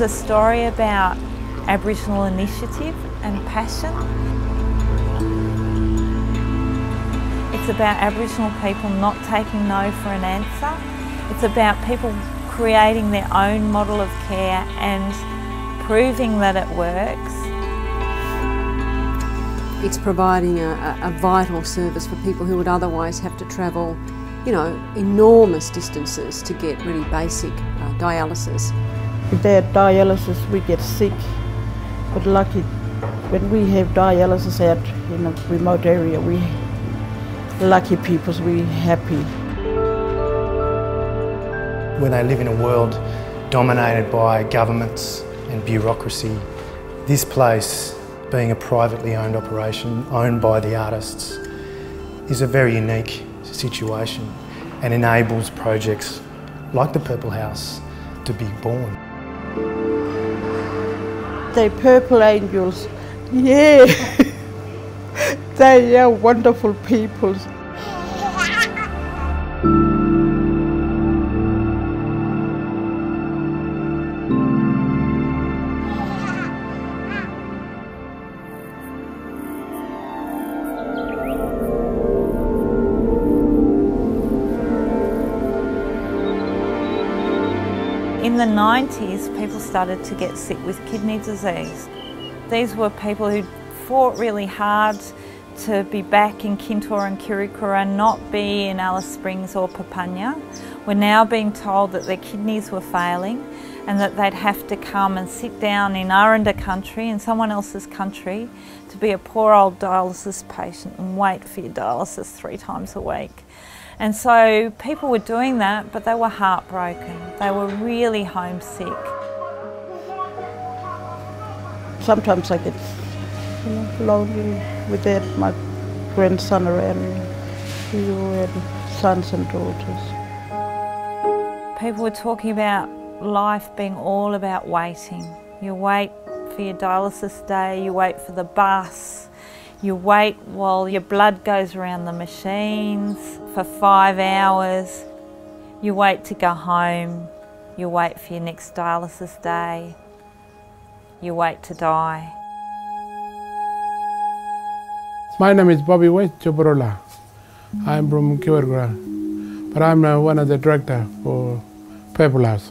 a story about Aboriginal initiative and passion. It's about Aboriginal people not taking no for an answer. It's about people creating their own model of care and proving that it works. It's providing a vital service for people who would otherwise have to travel, enormous distances to get really basic dialysis. Without dialysis we get sick, but lucky when we have dialysis out in a remote area, we lucky people, we're happy. When they live in a world dominated by governments and bureaucracy, this place, being a privately owned operation, owned by the artists, is a very unique situation and enables projects like the Purple House to be born. They're purple angels, yeah. They are wonderful people. In the 90s, people started to get sick with kidney disease. These were people who fought really hard to be back in Kintore and Kirrikura and not be in Alice Springs or Papunya. We're now being told that their kidneys were failing and that they'd have to come and sit down in Aranda country, in someone else's country, to be a poor old dialysis patient and wait for your dialysis 3 times a week. And so people were doing that, but they were heartbroken. They were really homesick. Sometimes I get lonely without my grandson around me, and sons and daughters. People were talking about life being all about waiting. You wait for your dialysis day, you wait for the bus, you wait while your blood goes around the machines for 5 hours. You wait to go home. You wait for your next dialysis day. You wait to die. My name is Bobby West Choborola. I'm from Kirrikura, but I'm one of the directors for Purple House.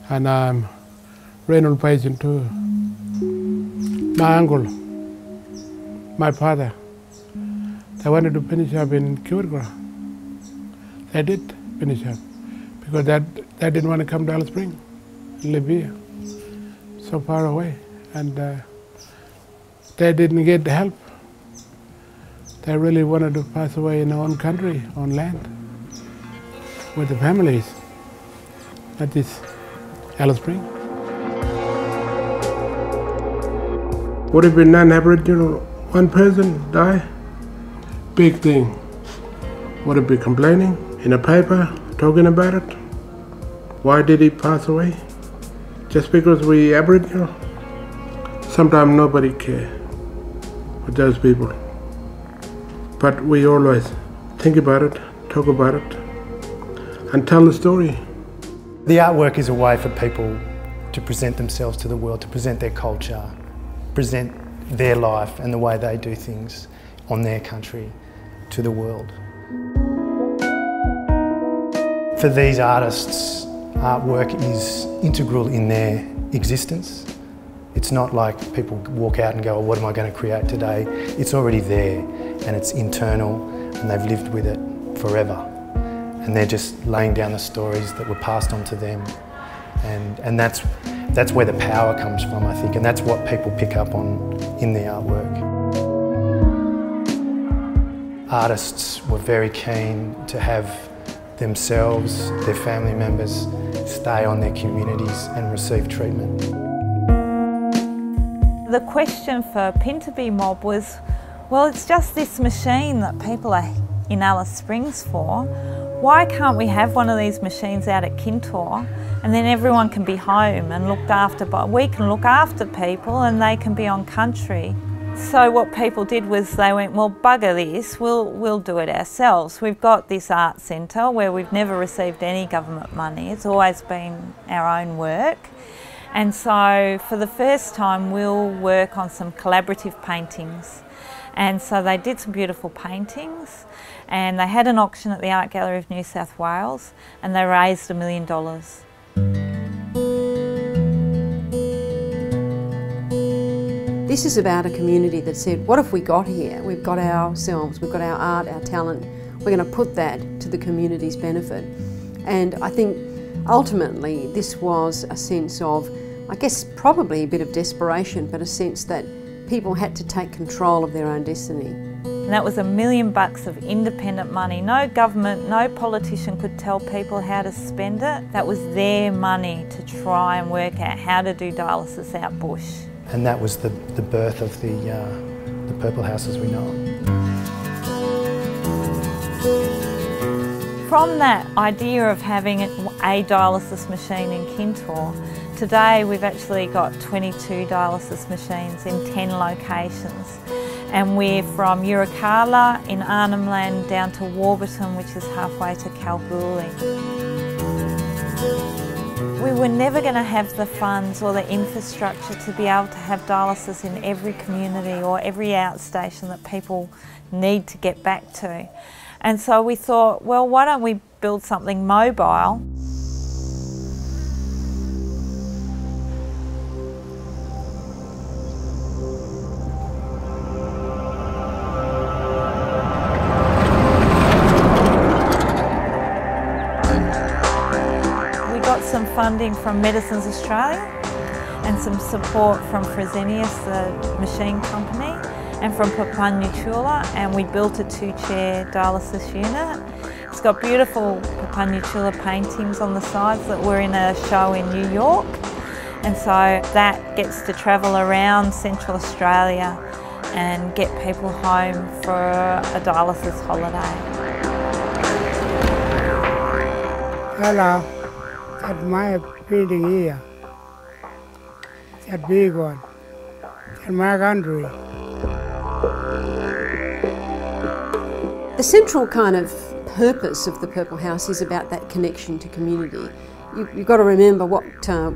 And I'm renal patient too. My uncle, my father, they wanted to finish up in Kirrikura. They did finish up because they didn't want to come to Alice Springs, live here, so far away, and they didn't get the help. They really wanted to pass away in their own country, on land, with the families. That is Alice Springs. What if a non-Aboriginal, one person die? Big thing. Would it be complaining in a paper, talking about it? Why did he pass away? Just because we Aboriginal? Sometimes nobody cares for those people. But we always think about it, talk about it, and tell the story. The artwork is a way for people to present themselves to the world, to present their culture, present their life and the way they do things on their country to the world. For these artists, artwork is integral in their existence. It's not like people walk out and go, oh, what am I going to create today? It's already there and it's internal and they've lived with it forever. And they're just laying down the stories that were passed on to them. And that's where the power comes from, I think, and that's what people pick up on in the artwork. Artists were very keen to have themselves, their family members, stay on their communities and receive treatment. The question for Pintupi Mob was, well, it's just this machine that people are in Alice Springs for. Why can't we have one of these machines out at Kintore and then everyone can be home and looked after by, we can look after people and they can be on country. So what people did was they went, well, bugger this, we'll do it ourselves. We've got this art centre where we've never received any government money. It's always been our own work. And so for the first time we'll work on some collaborative paintings. And so they did some beautiful paintings, and they had an auction at the Art Gallery of New South Wales, and they raised $1 million. This is about a community that said, what have we got here? We've got ourselves, we've got our art, our talent. We're going to put that to the community's benefit. And I think ultimately this was a sense of, I guess probably a bit of desperation, but a sense that people had to take control of their own destiny. And that was $1 million of independent money. No government, no politician could tell people how to spend it. That was their money to try and work out how to do dialysis out bush. And that was the birth of the Purple House as we know it. From that idea of having a dialysis machine in Kintore, today we've actually got 22 dialysis machines in 10 locations. And we're from Yirrkala in Arnhem Land down to Warburton, which is halfway to Kalgoorlie. We were never going to have the funds or the infrastructure to be able to have dialysis in every community or every outstation that people need to get back to. And so we thought, well, why don't we build something mobile? We got some funding from Medicines Australia and some support from Fresenius, the machine company, and from Perpetual, and we built a 2-chair dialysis unit. It's got beautiful Perpetual paintings on the sides that were in a show in New York, and so that gets to travel around Central Australia and get people home for a dialysis holiday. Hello, that's my building here. That big one. That's my country. The central kind of purpose of the Purple House is about that connection to community. You've got to remember what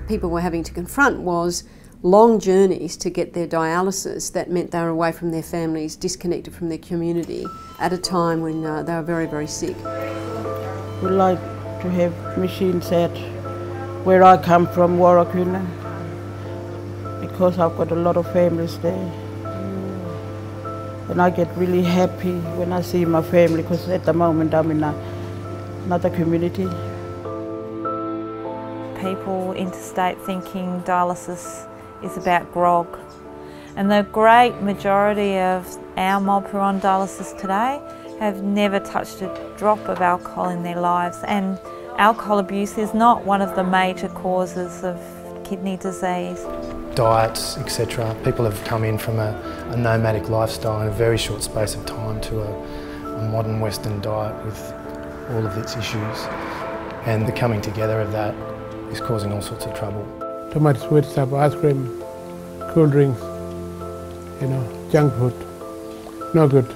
people were having to confront was long journeys to get their dialysis. That meant they were away from their families, disconnected from their community at a time when they were very, very sick. We like to have machines at where I come from, Warraquilla, because I've got a lot of families there. And I get really happy when I see my family, because at the moment I'm in another community. People interstate thinking dialysis is about grog. And the great majority of our mob who are on dialysis today have never touched a drop of alcohol in their lives. And alcohol abuse is not one of the major causes of kidney disease. Diets, etc. People have come in from a nomadic lifestyle in a very short space of time to a modern Western diet with all of its issues. And the coming together of that is causing all sorts of trouble. Too much sweet stuff, ice cream, cool drinks, junk food, no good.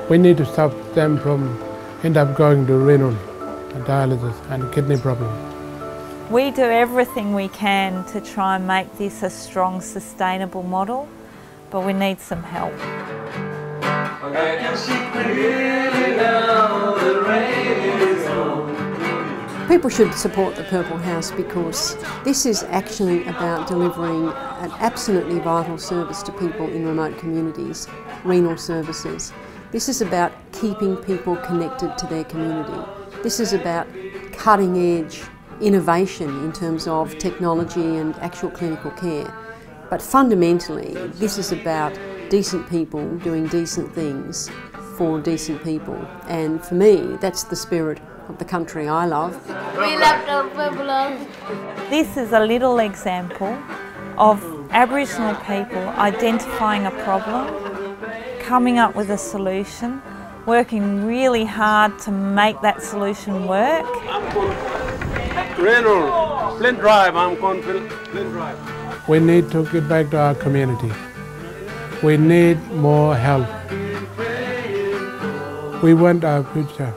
We need to stop them from end up going to renal dialysis and kidney problems. We do everything we can to try and make this a strong, sustainable model, but we need some help. People should support the Purple House because this is actually about delivering an absolutely vital service to people in remote communities, renal services. This is about keeping people connected to their community. This is about cutting-edge innovation in terms of technology and actual clinical care. But fundamentally, this is about decent people doing decent things for decent people. And for me, that's the spirit of the country I love. We love the Purple House. This is a little example of Aboriginal people identifying a problem, coming up with a solution, working really hard to make that solution work. Renal, Flint Drive, I'm going to Flint Drive. We need to get back to our community. We need more help. We want our future.